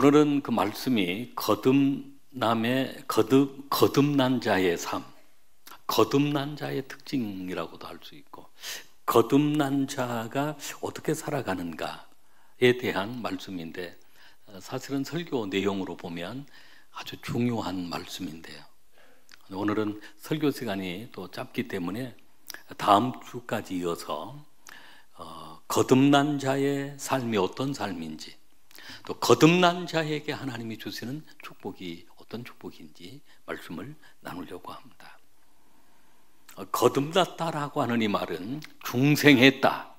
오늘은 그 말씀이 거듭난 자의 삶, 거듭난 자의 특징이라고도 할 수 있고, 거듭난 자가 어떻게 살아가는가에 대한 말씀인데, 사실은 설교 내용으로 보면 아주 중요한 말씀인데요. 오늘은 설교 시간이 또 짧기 때문에 다음 주까지 이어서 거듭난 자의 삶이 어떤 삶인지, 또 거듭난 자에게 하나님이 주시는 축복이 어떤 축복인지 말씀을 나누려고 합니다. 거듭났다라고 하는 이 말은 중생했다,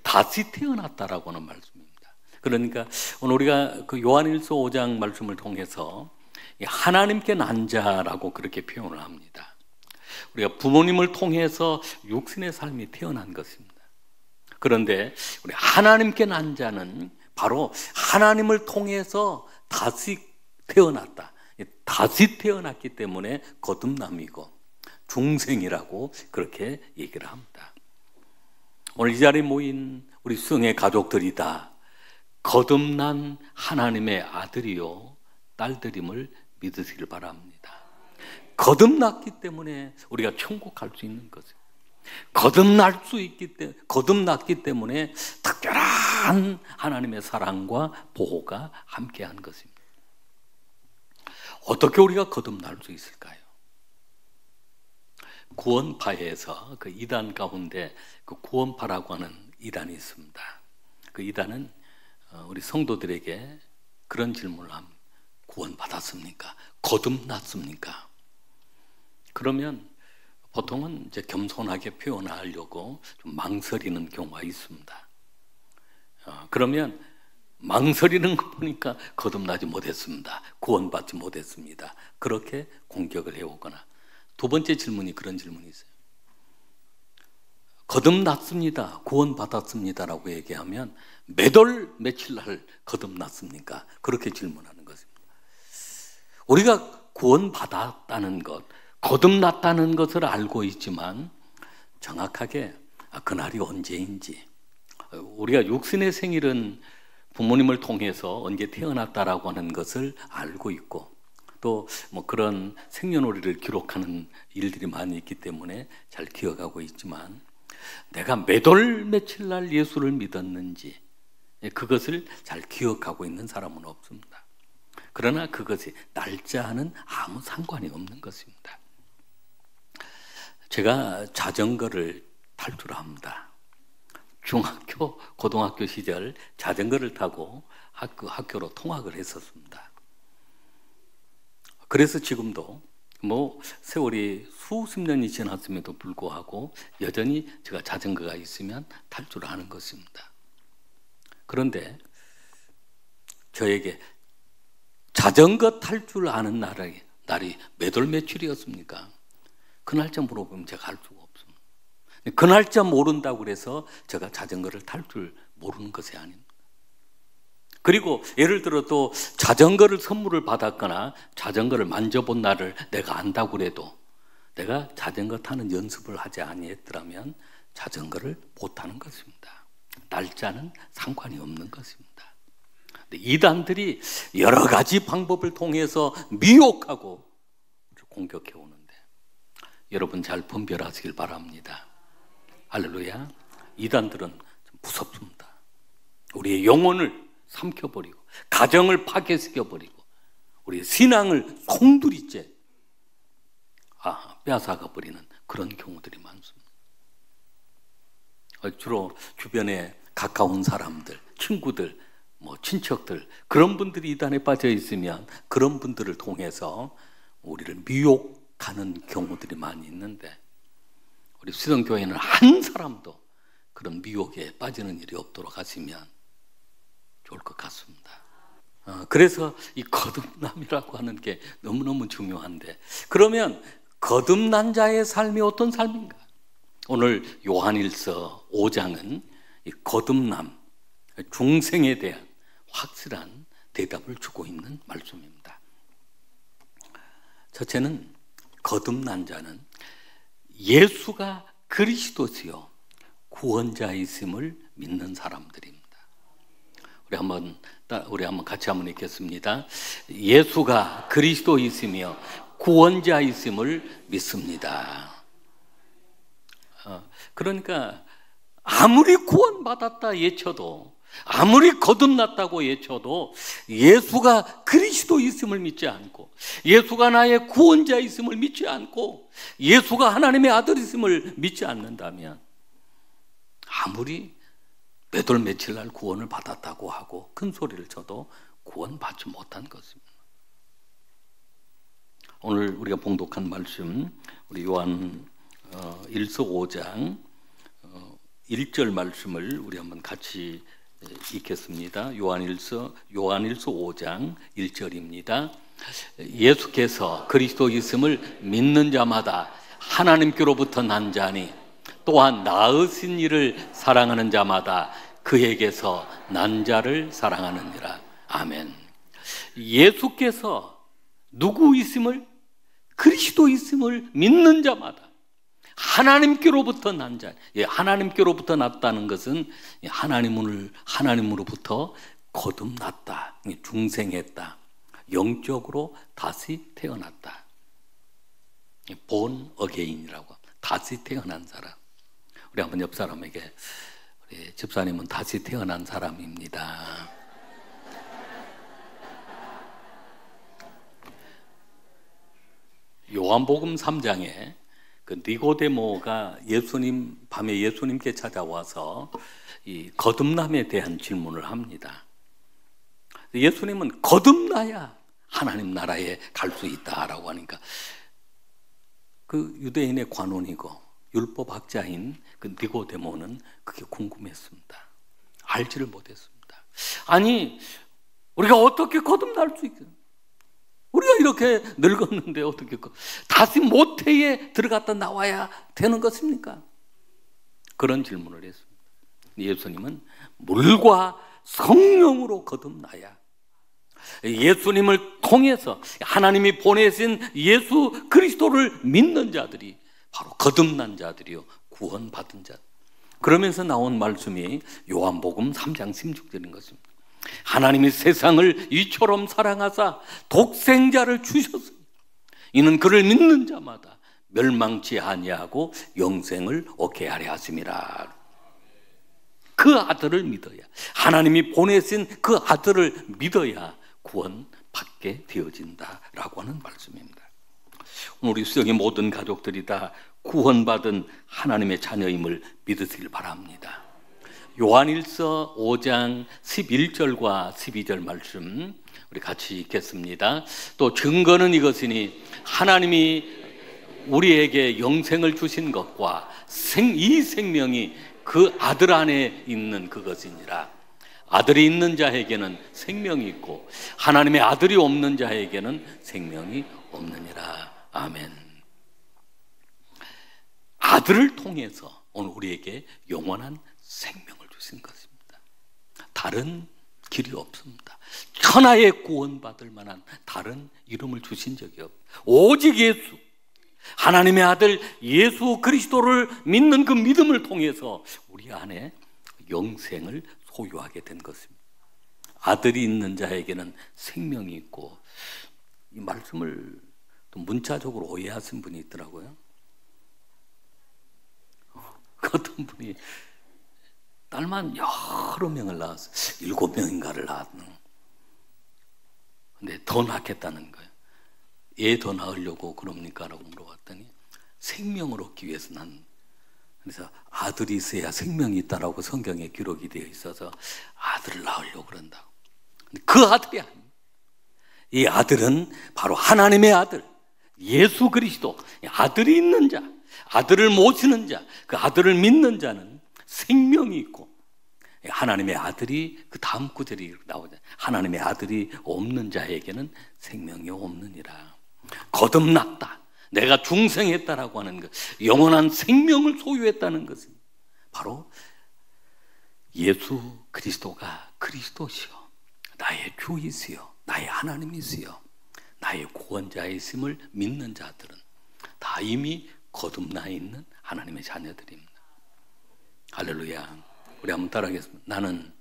다시 태어났다라고 하는 말씀입니다. 그러니까 오늘 우리가 그 요한일서 5장 말씀을 통해서 하나님께 난 자라고 그렇게 표현을 합니다. 우리가 부모님을 통해서 육신의 삶이 태어난 것입니다. 그런데 우리 하나님께 난 자는 바로 하나님을 통해서 다시 태어났다. 다시 태어났기 때문에 거듭남이고 중생이라고 그렇게 얘기를 합니다. 오늘 이 자리에 모인 우리 수영의 가족들이 다 거듭난 하나님의 아들이요 딸들임을 믿으시길 바랍니다. 거듭났기 때문에 우리가 천국 갈 수 있는 것입니다. 거듭났기 때문에 특별한 하나님의 사랑과 보호가 함께한 것입니다. 어떻게 우리가 거듭날 수 있을까요? 구원파에서 그 이단 가운데 그 구원파라고 하는 이단이 있습니다. 그 이단은 우리 성도들에게 그런 질문을 합니다. 구원받았습니까? 거듭났습니까? 그러면 보통은 이제 겸손하게 표현하려고 좀 망설이는 경우가 있습니다. 그러면 망설이는 거 보니까 거듭나지 못했습니다. 구원받지 못했습니다. 그렇게 공격을 해오거나, 두 번째 질문이 그런 질문이 있어요. 거듭났습니다, 구원받았습니다라고 얘기하면 몇 월 며칠 날 거듭났습니까? 그렇게 질문하는 것입니다. 우리가 구원받았다는 것, 거듭났다는 것을 알고 있지만 정확하게 그날이 언제인지, 우리가 육신의 생일은 부모님을 통해서 언제 태어났다라고 하는 것을 알고 있고, 또 뭐 그런 생년월일을 기록하는 일들이 많이 있기 때문에 잘 기억하고 있지만, 내가 몇 월 며칠 날 예수를 믿었는지 그것을 잘 기억하고 있는 사람은 없습니다. 그러나 그것이 날짜는 아무 상관이 없는 것입니다. 제가 자전거를 탈 줄 압니다. 중학교, 고등학교 시절 자전거를 타고 학교로 통학을 했었습니다. 그래서 지금도 뭐 세월이 수십 년이 지났음에도 불구하고 여전히 제가 자전거가 있으면 탈 줄 아는 것입니다. 그런데 저에게 자전거 탈 줄 아는 날이 몇 월 며칠이었습니까? 그 날짜 물어보면 제가 알 수가 없습니다. 그 날짜 모른다고 그래서 제가 자전거를 탈 줄 모르는 것이 아닙니다. 그리고 예를 들어 또 자전거를 선물을 받았거나 자전거를 만져본 날을 내가 안다고 그래도 내가 자전거 타는 연습을 하지 아니했더라면 자전거를 못 타는 것입니다. 날짜는 상관이 없는 것입니다. 이단들이 여러 가지 방법을 통해서 미혹하고 공격해 오는데, 여러분 잘 분별하시길 바랍니다. 할렐루야. 이단들은 무섭습니다. 우리의 영혼을 삼켜버리고 가정을 파괴시켜버리고 우리의 신앙을 송두리째 빼앗아가버리는 그런 경우들이 많습니다. 주로 주변에 가까운 사람들, 친구들, 뭐 친척들, 그런 분들이 이단에 빠져 있으면 그런 분들을 통해서 우리를 미혹하는 경우들이 많이 있는데, 우리 수성교회는 한 사람도 그런 미혹에 빠지는 일이 없도록 하시면 좋을 것 같습니다. 그래서 이 거듭남이라고 하는 게 너무너무 중요한데, 그러면 거듭난 자의 삶이 어떤 삶인가? 오늘 요한일서 5장은 이 거듭남, 중생에 대한 확실한 대답을 주고 있는 말씀입니다. 첫째는 거듭난 자는 예수가 그리스도시요 구원자이심을 믿는 사람들입니다. 우리 한번 같이 한번 읽겠습니다. 예수가 그리스도이시며 구원자이심을 믿습니다. 그러니까 아무리 구원받았다 외쳐도, 아무리 거듭났다고 외쳐도 예수가 그리스도이심을 믿지 않고, 예수가 나의 구원자이심을 믿지 않고, 예수가 하나님의 아들이심을 믿지 않는다면 아무리 몇월 며칠 날 구원을 받았다고 하고 큰 소리를 쳐도 구원받지 못한 것입니다. 오늘 우리가 봉독한 말씀, 우리 요한 1서 5장 1절 말씀을 우리 한번 같이 읽겠습니다. 요한일서 5장 1절입니다. 예수께서 그리스도이심을 믿는 자마다 하나님께로부터 난 자니 또한 낳으신 이를 사랑하는 자마다 그에게서 난 자를 사랑하느니라. 아멘. 예수께서 누구이심을, 그리스도이심을 믿는 자마다 하나님께로부터 난 자. 하나님께로부터 났다는 것은 하나님으로부터 거듭났다, 중생했다, 영적으로 다시 태어났다. born again이라고, 다시 태어난 사람. 우리 한번 옆 사람에게, 우리 집사님은 다시 태어난 사람입니다. 요한복음 3장에 그 니고데모가 밤에 예수님께 찾아와서 이 거듭남에 대한 질문을 합니다. 예수님은 거듭나야 하나님 나라에 갈 수 있다라고 하니까 그 유대인의 관원이고 율법학자인 그 니고데모는 그게 궁금했습니다. 알지를 못했습니다. 아니, 우리가 어떻게 거듭날 수 있겠어요? 우리가 이렇게 늙었는데 어떻게 다시 모태에 들어갔다 나와야 되는 것입니까? 그런 질문을 했습니다. 예수님은 물과 성령으로 거듭나야, 예수님을 통해서 하나님이 보내신 예수 그리스도를 믿는 자들이 바로 거듭난 자들이요, 구원받은 자. 그러면서 나온 말씀이 요한복음 3장 16절인 것입니다. 하나님이 세상을 이처럼 사랑하사 독생자를 주셨으니 이는 그를 믿는 자마다 멸망치 아니하고 영생을 얻게 하려 하심이라. 그 아들을 믿어야, 하나님이 보내신 그 아들을 믿어야 구원받게 되어진다라고 하는 말씀입니다. 우리 수영의 모든 가족들이 다 구원받은 하나님의 자녀임을 믿으시길 바랍니다. 요한일서 5장 11절과 12절 말씀 우리 같이 읽겠습니다. 또 증거는 이것이니 하나님이 우리에게 영생을 주신 것과 이 생명이 그 아들 안에 있는 그것이니라. 아들이 있는 자에게는 생명이 있고 하나님의 아들이 없는 자에게는 생명이 없느니라. 아멘. 아들을 통해서 오늘 우리에게 영원한 생명을 주신 것입니다. 다른 길이 없습니다. 천하에 구원받을 만한 다른 이름을 주신 적이 없습니다. 오직 예수, 하나님의 아들 예수 그리스도를 믿는 그 믿음을 통해서 우리 안에 영생을 소유하게 된 것입니다. 아들이 있는 자에게는 생명이 있고, 이 말씀을 또 문자적으로 오해하신 분이 있더라고요. 어떤 분이 딸만 여러 명을 낳았어요. 7명인가를 낳았는. 근데 더 낳겠다는 거예요. 얘 더 낳으려고 그럽니까? 라고 물어봤더니 생명을 얻기 위해서 난. 그래서 아들이 있어야 생명이 있다라고 성경에 기록이 되어 있어서 아들을 낳으려고 그런다고. 근데 그 아들이 아니에요. 이 아들은 바로 하나님의 아들 예수 그리스도. 아들이 있는 자, 아들을 모시는 자, 그 아들을 믿는 자는 생명이 있고, 하나님의 아들이 그 다음 구절이 나오잖아요. 하나님의 아들이 없는 자에게는 생명이 없느니라. 거듭났다, 내가 중생했다라고 하는 것, 영원한 생명을 소유했다는 것은 바로 예수 그리스도가 그리스도시요, 나의 주이시요, 나의 하나님이시요, 나의 구원자이심을 믿는 자들은 다 이미 거듭나 있는 하나님의 자녀들입니다. 할렐루야. 우리 한번 따라하겠습니다. 나는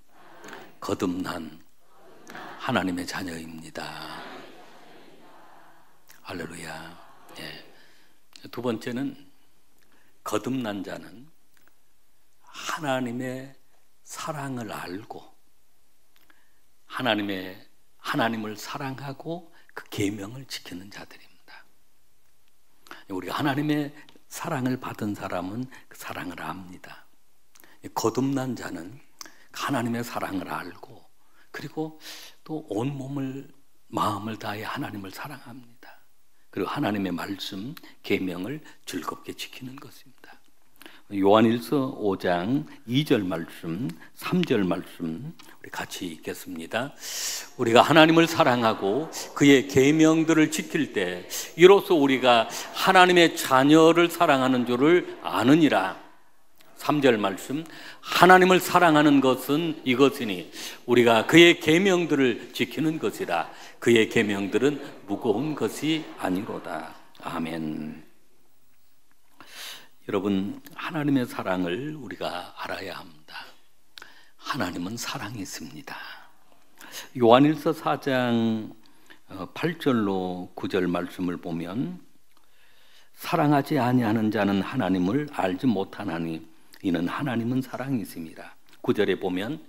거듭난 하나님의 자녀입니다. 할렐루야. 예. 두 번째는 거듭난 자는 하나님의 사랑을 알고 하나님을 사랑하고 그 계명을 지키는 자들입니다. 우리가 하나님의 사랑을 받은 사람은 그 사랑을 압니다. 거듭난 자는 하나님의 사랑을 알고 그리고 또 온몸을 마음을 다해 하나님을 사랑합니다. 그리고 하나님의 말씀, 계명을 즐겁게 지키는 것입니다. 요한일서 5장 2절 말씀, 3절 말씀 우리 같이 읽겠습니다. 우리가 하나님을 사랑하고 그의 계명들을 지킬 때 이로써 우리가 하나님의 자녀를 사랑하는 줄을 아느니라. 3절 말씀, 하나님을 사랑하는 것은 이것이니 우리가 그의 계명들을 지키는 것이라. 그의 계명들은 무거운 것이 아니로다. 아멘. 여러분, 하나님의 사랑을 우리가 알아야 합니다. 하나님은 사랑이십니다. 요한일서 4장 8절로 9절 말씀을 보면 사랑하지 아니하는 자는 하나님을 알지 못하나니 이는 하나님은 사랑이십니다. 9절에 보면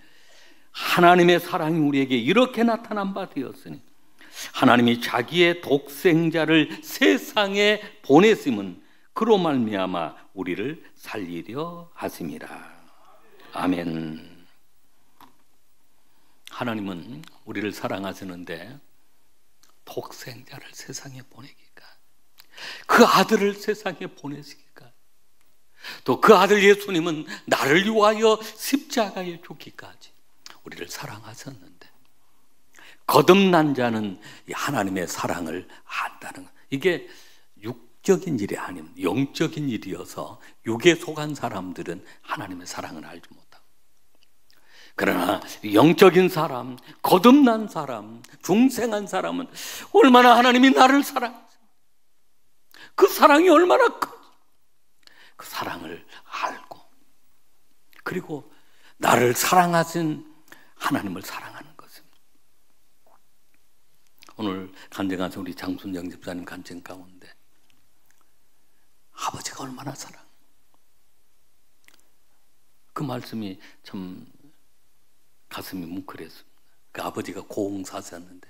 하나님의 사랑이 우리에게 이렇게 나타난 바 되었으니 하나님이 자기의 독생자를 세상에 보냈음은 그로 말미암아 우리를 살리려 하심이라. 아멘. 하나님은 우리를 사랑하시는데 독생자를 세상에 보내기까, 그 아들을 세상에 보내시기까, 또 그 아들 예수님은 나를 위하여 십자가에 죽기까지 우리를 사랑하셨는데, 거듭난 자는 하나님의 사랑을 안다는 것. 이게 육적인 일이 아닌 영적인 일이어서 육에 속한 사람들은 하나님의 사랑을 알지 못하고, 그러나 영적인 사람, 거듭난 사람, 중생한 사람은 얼마나 하나님이 나를 사랑하세요. 그 사랑이 얼마나 그 사랑을 알고, 그리고 나를 사랑하신 하나님을 사랑하는 것입니다. 오늘 간증하신 우리 장순정 집사님 간증 가운데 아버지가 얼마나 사랑, 그 말씀이 참 가슴이 뭉클했습니다. 그 아버지가 고흥 사셨는데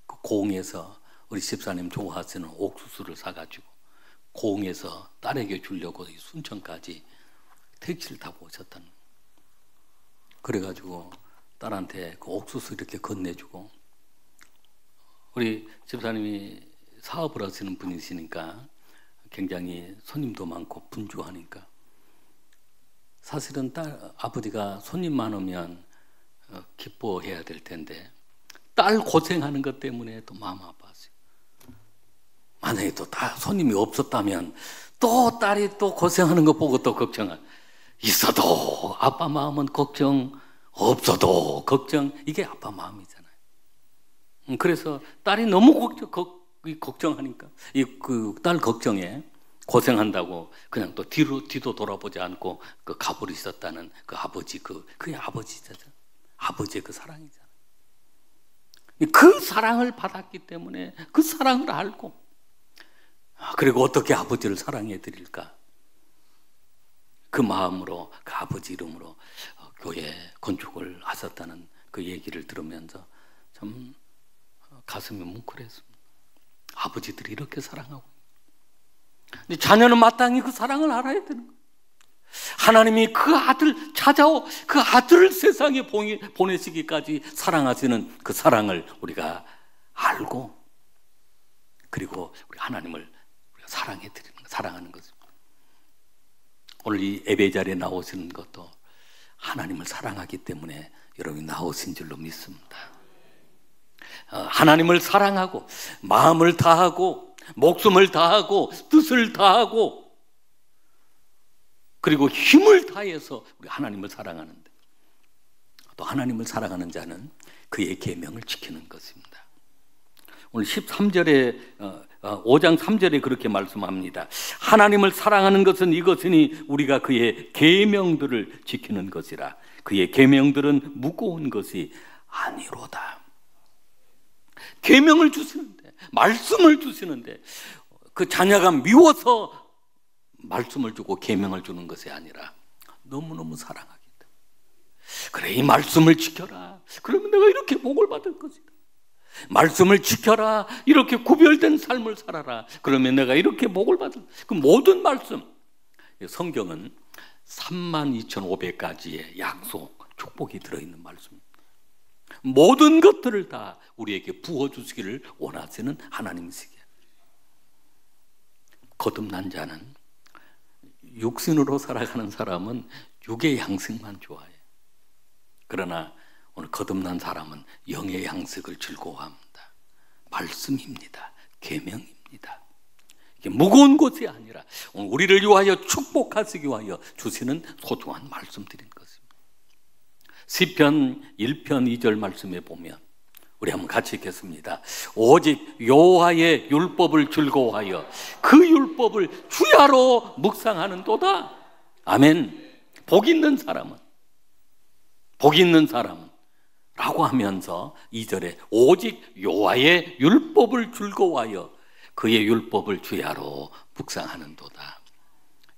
그 고흥에서 우리 집사님 좋아하시는 옥수수를 사가지고 고흥에서 딸에게 주려고 순천까지 택시를 타고 오셨다는 거예요. 그래가지고 딸한테 그 옥수수 이렇게 건네주고, 우리 집사님이 사업을 하시는 분이시니까 굉장히 손님도 많고 분주하니까 사실은 아버지가 손님 많으면 기뻐해야 될 텐데 딸 고생하는 것 때문에 또 마음 아파하세요. 만약에 또 손님이 없었다면 또 딸이 또 고생하는 거 보고 또 걱정을, 있어도 아빠 마음은 걱정, 없어도 걱정, 이게 아빠 마음이잖아요. 그래서 딸이 너무 걱정하니까 그 딸 걱정에 고생한다고 그냥 또 뒤도 돌아보지 않고 그 가버리셨다는 그 아버지, 그게 아버지잖아요. 아버지의 그 사랑이잖아요. 그 사랑을 받았기 때문에 그 사랑을 알고, 그리고 어떻게 아버지를 사랑해 드릴까, 그 마음으로 그 아버지 이름으로 교회 건축을 하셨다는 그 얘기를 들으면서 참 가슴이 뭉클했습니다. 아버지들이 이렇게 사랑하고, 근데 자녀는 마땅히 그 사랑을 알아야 되는 거예요. 하나님이 그 아들 찾아오, 그 아들을 세상에 보내시기까지 사랑하시는 그 사랑을 우리가 알고, 그리고 우리 하나님을 우리가 사랑해 드리는 거, 사랑하는 것입니다. 오늘 이 예배 자리에 나오시는 것도 하나님을 사랑하기 때문에 여러분이 나오신 줄로 믿습니다. 하나님을 사랑하고 마음을 다하고 목숨을 다하고 뜻을 다하고 그리고 힘을 다해서 우리 하나님을 사랑하는데, 또 하나님을 사랑하는 자는 그의 계명을 지키는 것입니다. 오늘 13절에 5장 3절에 그렇게 말씀합니다. 하나님을 사랑하는 것은 이것이니 우리가 그의 계명들을 지키는 것이라. 그의 계명들은 무거운 것이 아니로다. 계명을 주시는데, 말씀을 주시는데 그 자녀가 미워서 말씀을 주고 계명을 주는 것이 아니라 너무너무 사랑하기 때문에. 그래, 이 말씀을 지켜라. 그러면 내가 이렇게 복을 받을 것이다. 말씀을 지켜라. 이렇게 구별된 삶을 살아라. 그러면 내가 이렇게 복을 받을. 그 모든 말씀, 성경은 32,500가지의 약속, 축복이 들어있는 말씀입니다. 모든 것들을 다 우리에게 부어주시기를 원하시는 하나님이시기에. 거듭난 자는, 육신으로 살아가는 사람은 육의 양식만 좋아해. 그러나 오늘 거듭난 사람은 영의 양식을 즐거워합니다. 말씀입니다. 계명입니다. 이게 무거운 것이 아니라 우리를 위하여 축복하시기 위하여 주시는 소중한 말씀들인 것입니다. 시편 1편 2절 말씀에 보면, 우리 한번 같이 읽겠습니다. 오직 여호와의 율법을 즐거워하여 그 율법을 주야로 묵상하는도다. 아멘. 복 있는 사람은 라고 하면서 2절에 오직 여호와의 율법을 즐거워하여 그의 율법을 주야로 묵상하는도다.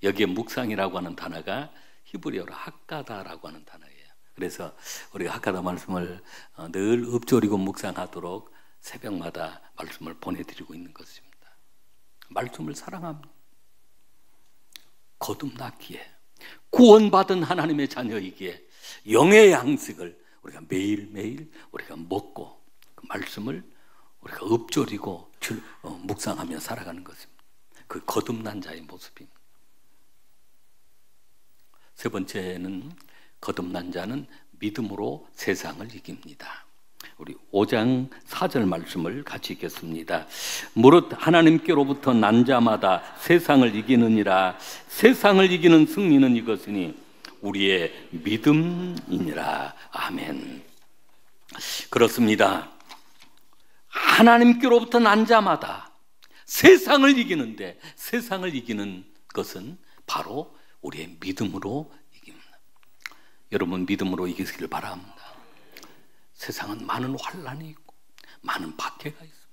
여기에 묵상이라고 하는 단어가 히브리어로 핫가다라고 하는 단어예요. 그래서 우리가 핫가다 말씀을 늘 읊조리고 묵상하도록 새벽마다 말씀을 보내드리고 있는 것입니다. 말씀을 사랑합니다. 거듭났기에, 구원받은 하나님의 자녀이기에 영의 양식을 우리가 매일매일 우리가 먹고 그 말씀을 우리가 읊조리고 묵상하며 살아가는 것입니다. 그 거듭난 자의 모습입니다. 세 번째는, 거듭난 자는 믿음으로 세상을 이깁니다. 우리 5장 4절 말씀을 같이 읽겠습니다. 무릇 하나님께로부터 난 자마다 세상을 이기느니라. 세상을 이기는 승리는 이것이니 우리의 믿음이니라. 아멘. 그렇습니다. 하나님께로부터 난 자마다 세상을 이기는데, 세상을 이기는 것은 바로 우리의 믿음으로 이깁니다. 여러분, 믿음으로 이기시길 바랍니다. 세상은 많은 환난이 있고 많은 박해가 있습니다.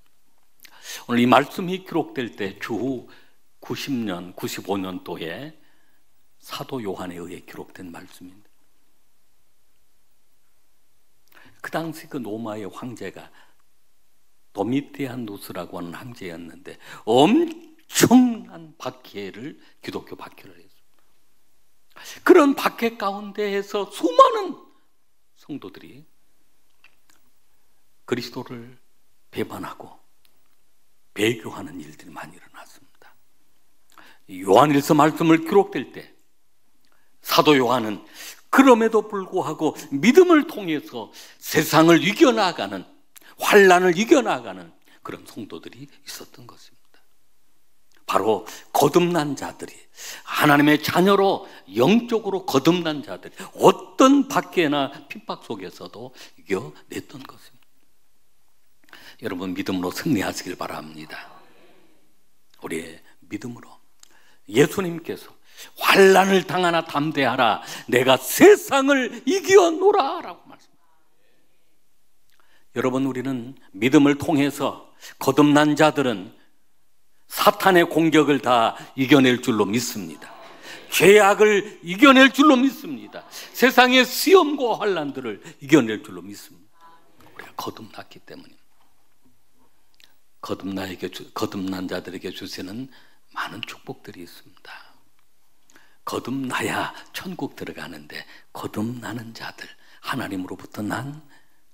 오늘 이 말씀이 기록될 때 주후 90년, 95년도에 사도 요한에 의해 기록된 말씀입니다. 그 당시 그 로마의 황제가 도미티아누스라고 하는 황제였는데 엄청난 박해를, 기독교 박해를 했습니다. 그런 박해 가운데에서 수많은 성도들이 그리스도를 배반하고 배교하는 일들이 많이 일어났습니다. 요한일서 말씀을 기록될 때 사도 요한은 그럼에도 불구하고 믿음을 통해서 세상을 이겨나가는, 환난을 이겨나가는 그런 성도들이 있었던 것입니다. 바로 거듭난 자들이, 하나님의 자녀로 영적으로 거듭난 자들이 어떤 박해나 핍박 속에서도 이겨냈던 것입니다. 여러분, 믿음으로 승리하시길 바랍니다. 우리의 믿음으로. 예수님께서 환난을 당하나 담대하라, 내가 세상을 이겨노라 라고 말씀합니다. 여러분, 우리는 믿음을 통해서, 거듭난 자들은 사탄의 공격을 다 이겨낼 줄로 믿습니다. 죄악을 이겨낼 줄로 믿습니다. 세상의 시험과 환난들을 이겨낼 줄로 믿습니다. 우리가 거듭났기 때문입니다. 거듭난 자들에게 주시는 많은 축복들이 있습니다. 거듭나야 천국 들어가는데, 거듭나는 자들, 하나님으로부터 난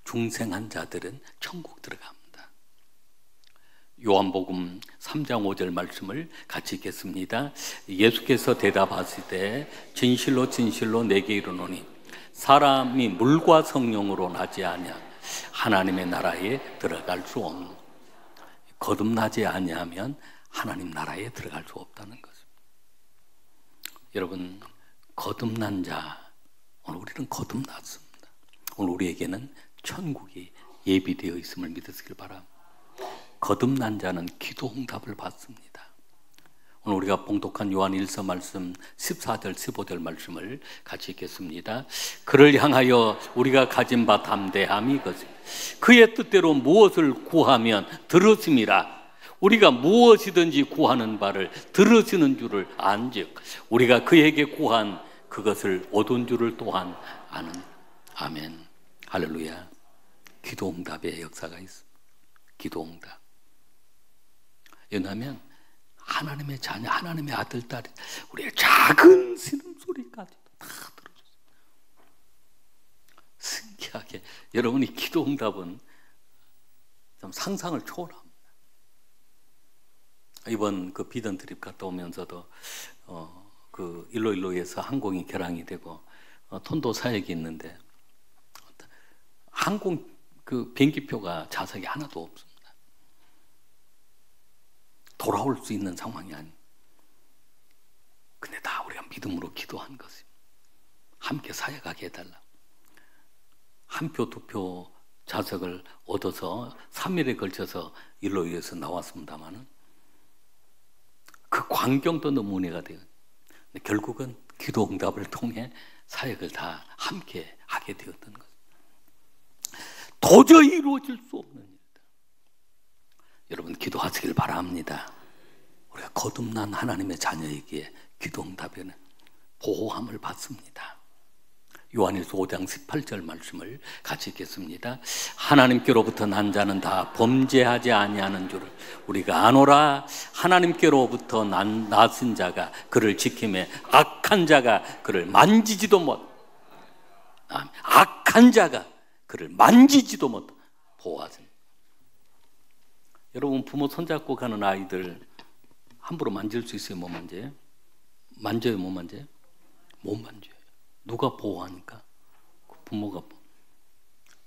중생한 자들은 천국 들어갑니다. 요한복음 3장 5절 말씀을 같이 읽겠습니다. 예수께서 대답하시되 진실로 진실로 내게 이르노니 사람이 물과 성령으로 나지 아니하면 하나님의 나라에 들어갈 수 없는, 거듭나지 아니하면 하나님 나라에 들어갈 수 없다는 것입니다. 여러분, 거듭난 자, 오늘 우리는 거듭났습니다. 오늘 우리에게는 천국이 예비되어 있음을 믿으시길 바랍니다. 거듭난 자는 기도 응답을 받습니다. 오늘 우리가 봉독한 요한 1서 말씀 14절 15절 말씀을 같이 읽겠습니다. 그를 향하여 우리가 가진 바 담대함이 이것이 그의 뜻대로 무엇을 구하면 들으심이라. 우리가 무엇이든지 구하는 바를 들으시는 줄을 안즉 우리가 그에게 구한 그것을 얻은 줄을 또한 아는. 아멘. 할렐루야. 기도 응답의 역사가 있습니다. 기도 응답. 왜냐하면 하나님의 자녀, 하나님의 아들, 딸이 우리의 작은 신음소리까지도 다 들어줬어요. 신기하게 여러분이 기도 응답은 좀 상상을 초월합니다. 이번 그 비던 트립 갔다 오면서도 그 일로일로에서 항공이 결항이 되고 톤도 사역이 있는데 항공 그 비행기표가 좌석이 하나도 없습니다. 돌아올 수 있는 상황이 아니. 근데 다 우리가 믿음으로 기도한 것입니다. 함께 사역하게 해달라. 한 표, 두 표 좌석을 얻어서 3일에 걸쳐서 일로일로에서 나왔습니다만은 그 광경도 너무 은혜가 돼요. 근데 결국은 기도 응답을 통해 사역을 다 함께 하게 되었던 것. 도저히 이루어질 수 없는 일이다. 여러분 기도하시길 바랍니다. 우리가 거듭난 하나님의 자녀에게 기도 응답에는 보호함을 받습니다. 요한일서 5장 18절 말씀을 같이 읽겠습니다. 하나님께로부터 난 자는 다 범죄하지 아니하는 줄을 우리가 아노라. 하나님께로부터 나신 자가 그를 지킴에 악한 자가 그를 만지지도 못. 악한 자가 그를 만지지도 못 보호하십니다. 여러분 부모 손잡고 가는 아이들 함부로 만질 수 있어요? 못 만져요? 만져요? 못 만져요? 못 만져요. 누가 보호하니까? 그 부모가.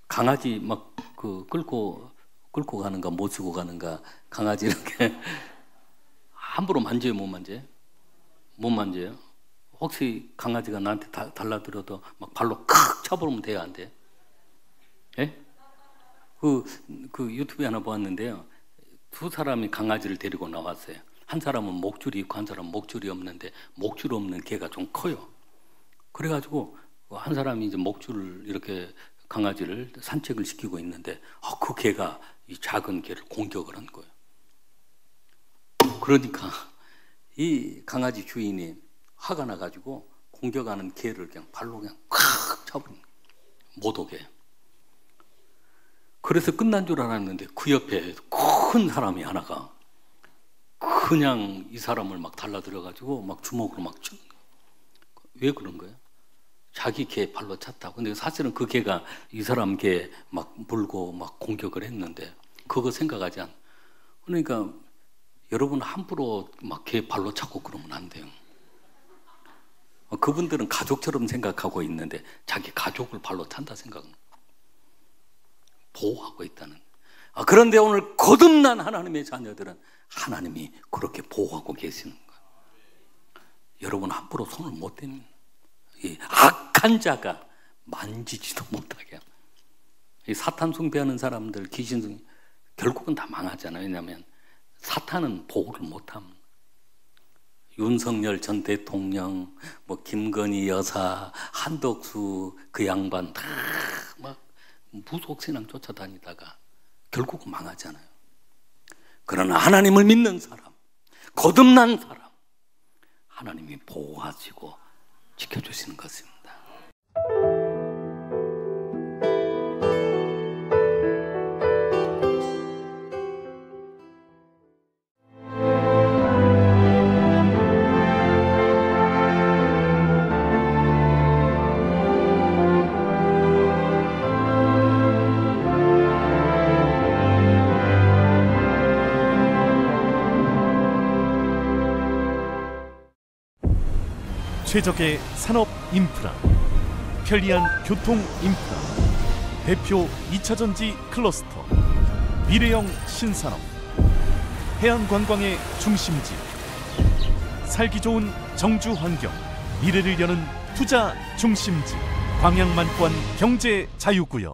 강아지 막 그 끌고 가는가 모시고 가는가 강아지 이렇게 함부로 만져요? 못 만져요? 못 만져요. 혹시 강아지가 나한테 달라들어도 막 발로 칵 차버리면 돼요? 안 돼요? 예? 그 유튜브에 하나 보았는데요. 두 사람이 강아지를 데리고 나왔어요. 한 사람은 목줄이 있고 한 사람은 목줄이 없는데 목줄 없는 개가 좀 커요. 그래가지고 한 사람이 이제 목줄을 이렇게 강아지를 산책을 시키고 있는데 그 개가 이 작은 개를 공격을 한 거예요. 그러니까 이 강아지 주인이 화가 나가지고 공격하는 개를 그냥 발로 그냥 콱 잡은 거예요. 못 오게. 그래서 끝난 줄 알았는데 그 옆에 큰 사람이 하나가 그냥 이 사람을 막 달라들어가지고 막 주먹으로 막 치는 거예요. 왜 그런 거예요? 자기 개 발로 찼다고. 근데 사실은 그 개가 이 사람 개 막 물고 막 공격을 했는데 그거 생각하지 않아. 그러니까 여러분 함부로 막 개 발로 차고 그러면 안 돼요. 그분들은 가족처럼 생각하고 있는데 자기 가족을 발로 찬다 생각은 보호하고 있다는. 그런데 오늘 거듭난 하나님의 자녀들은 하나님이 그렇게 보호하고 계시는 거예요. 여러분 함부로 손을 못 댑니다. 이 악한 자가 만지지도 못하게 합니다. 이 사탄 숭배하는 사람들, 귀신 숭배 결국은 다 망하잖아요. 왜냐하면 사탄은 보호를 못합니다. 윤석열 전 대통령, 뭐 김건희 여사, 한덕수 그 양반 다 막 무속신앙 쫓아다니다가 결국은 망하잖아요. 그러나 하나님을 믿는 사람, 거듭난 사람, 하나님이 보호하시고 지켜주시는 것입니다. 최적의 산업 인프라, 편리한 교통 인프라, 대표 2차전지 클러스터, 미래형 신산업, 해안관광의 중심지, 살기 좋은 정주 환경, 미래를 여는 투자 중심지, 광양만권 경제 자유구역.